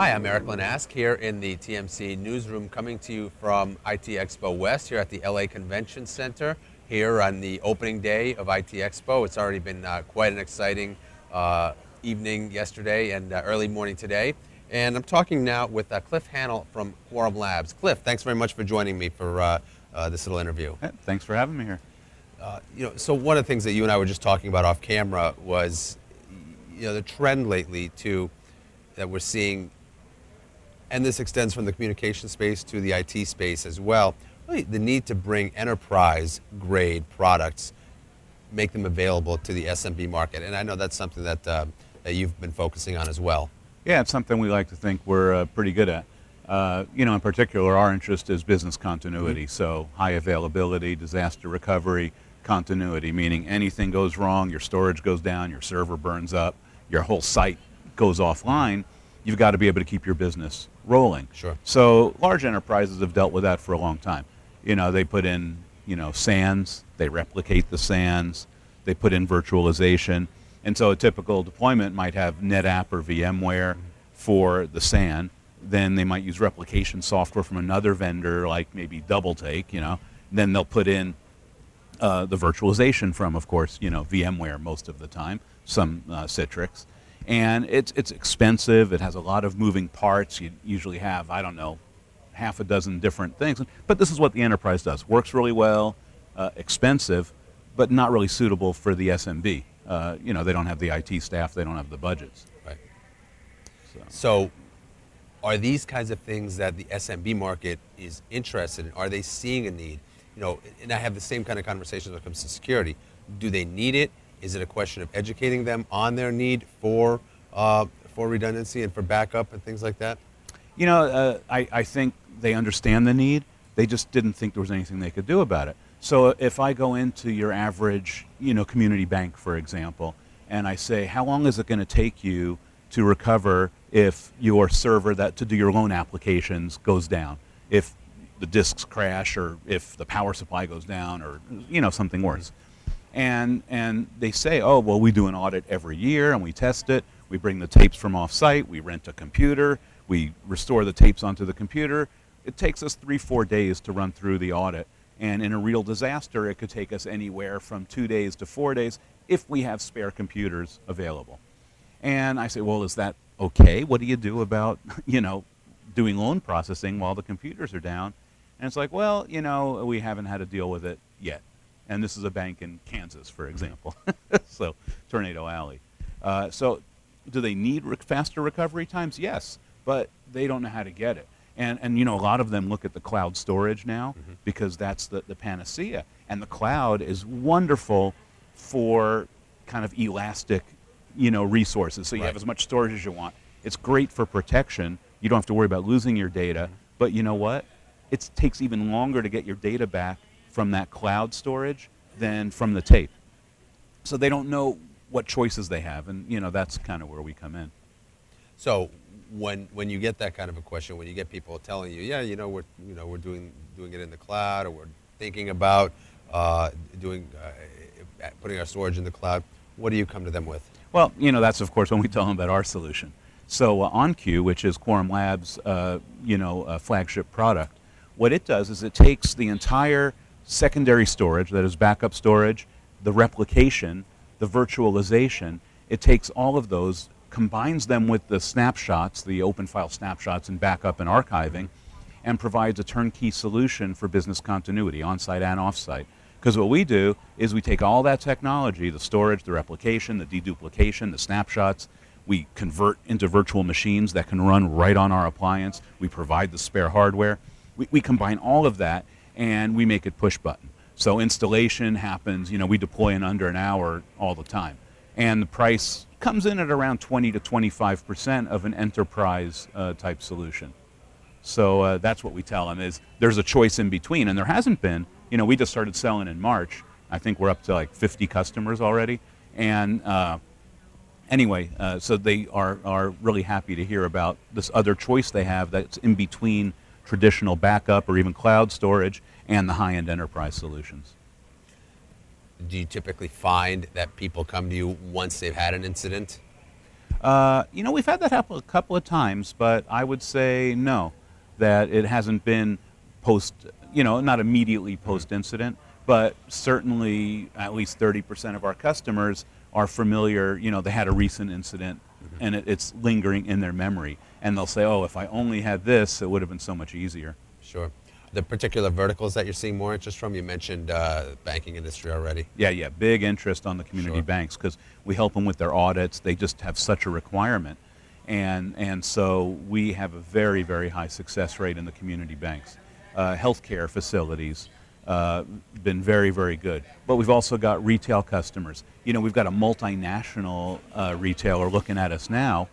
Hi, I'm Erik Linask here in the TMC newsroom, coming to you from IT Expo West here at the LA Convention Center here on the opening day of IT Expo. It's already been quite an exciting evening yesterday and early morning today. And I'm talking now with Cliff Hannel from QuorumLabs. Cliff, thanks very much for joining me for this little interview. Thanks for having me here. So one of the things that you and I were just talking about off camera was, the trend lately that we're seeing, and this extends from the communication space to the IT space as well, really the need to bring enterprise-grade products, make them available to the SMB market. And I know that's something that, that you've been focusing on as well. Yeah, it's something we like to think we're pretty good at. In particular, our interest is business continuity, so high availability, disaster recovery, continuity, meaning anything goes wrong, your storage goes down, your server burns up, your whole site goes offline, you've got to be able to keep your business rolling. Sure. So large enterprises have dealt with that for a long time. They put in, SANs, they replicate the SANs, they put in virtualization, and so a typical deployment might have NetApp or VMware for the SAN. Then they might use replication software from another vendor, like maybe DoubleTake, Then they'll put in the virtualization from, of course, VMware most of the time, some Citrix. And it's expensive. It has a lot of moving parts. You usually have, I don't know, half a dozen different things. But this is what the enterprise does. Works really well, expensive, but not really suitable for the SMB. They don't have the IT staff. They don't have the budgets. Right. So are these kinds of things that the SMB market is interested in? Are they seeing a need? And I have the same kind of conversations when it comes to security. Do they need it? Is it a question of educating them on their need for redundancy and for backup and things like that? I think they understand the need. They just didn't think there was anything they could do about it. So if I go into your average, community bank, for example, and I say, how long is it going to take you to recover if your server to do your loan applications goes down, if the disks crash, or if the power supply goes down, or something worse? And they say, oh, well, we do an audit every year and we test it. We bring the tapes from off-site. We rent a computer. We restore the tapes onto the computer. It takes us 3-4 days to run through the audit. And in a real disaster, it could take us anywhere from 2 days to 4 days if we have spare computers available. And I say, well, is that okay? What do you do about, doing loan processing while the computers are down? And it's like, well, we haven't had to deal with it yet. And this is a bank in Kansas, for example, so Tornado Alley. So do they need faster recovery times? Yes, but they don't know how to get it. And a lot of them look at the cloud storage now because that's the panacea. And the cloud is wonderful for kind of elastic, resources. So you have as much storage as you want. It's great for protection. You don't have to worry about losing your data. But you know what? It takes even longer to get your data back from that cloud storage than from the tape. So they don't know what choices they have, and that's kind of where we come in. So when you get that kind of a question, when you get people telling you, yeah, we're doing it in the cloud, or we're thinking about putting our storage in the cloud, what do you come to them with? Well, that's of course when we tell them about our solution. So OnQ, which is QuorumLabs' flagship product, what it does is it takes the entire secondary storage, that is backup storage, the replication, the virtualization. It takes all of those, combines them with the snapshots, the open file snapshots and backup and archiving, and provides a turnkey solution for business continuity, on-site and off-site. Because what we do is we take all that technology, the storage, the replication, the deduplication, the snapshots, we convert into virtual machines that can run right on our appliance. We provide the spare hardware. We combine all of that, and we make it push button. So installation happens, we deploy in under an hour all the time. And the price comes in at around 20 to 25% of an enterprise type solution. So that's what we tell them, is there's a choice in between. And there hasn't been. We just started selling in March. I think we're up to like 50 customers already. And anyway, so they are really happy to hear about this other choice they have that's in between traditional backup or even cloud storage and the high-end enterprise solutions. Do you typically find that people come to you once they've had an incident? We've had that happen a couple of times, but I would say no, that it hasn't been post, not immediately post-incident, but certainly at least 30% of our customers are familiar, they had a recent incident and it's lingering in their memory. And they'll say, oh, if I only had this, it would have been so much easier. Sure. The particular verticals that you're seeing more interest from, you mentioned banking industry already. Yeah, big interest on the community banks because we help them with their audits. They just have such a requirement. And so we have a very, very high success rate in the community banks. Healthcare facilities, been very, very good. But we've also got retail customers. We've got a multinational retailer looking at us now.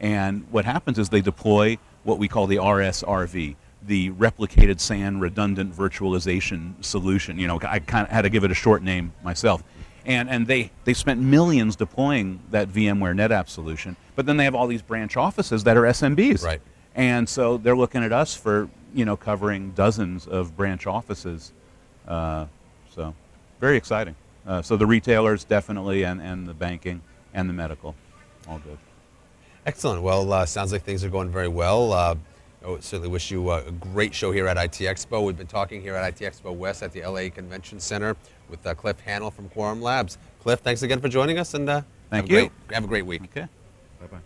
And what happens is they deploy what we call the RSRV, the replicated SAN redundant virtualization solution. I kind of had to give it a short name myself. And they spent millions deploying that VMware NetApp solution, but then they have all these branch offices that are SMBs. Right. And so they're looking at us for, covering dozens of branch offices. So very exciting. So the retailers definitely, and the banking and the medical, all good. Excellent. Well, sounds like things are going very well. I certainly wish you a great show here at IT Expo. We've been talking here at IT Expo West at the LA Convention Center with Cliff Hannel from QuorumLabs. Cliff, thanks again for joining us, and Thank you. Have a great week. Okay. Bye-bye.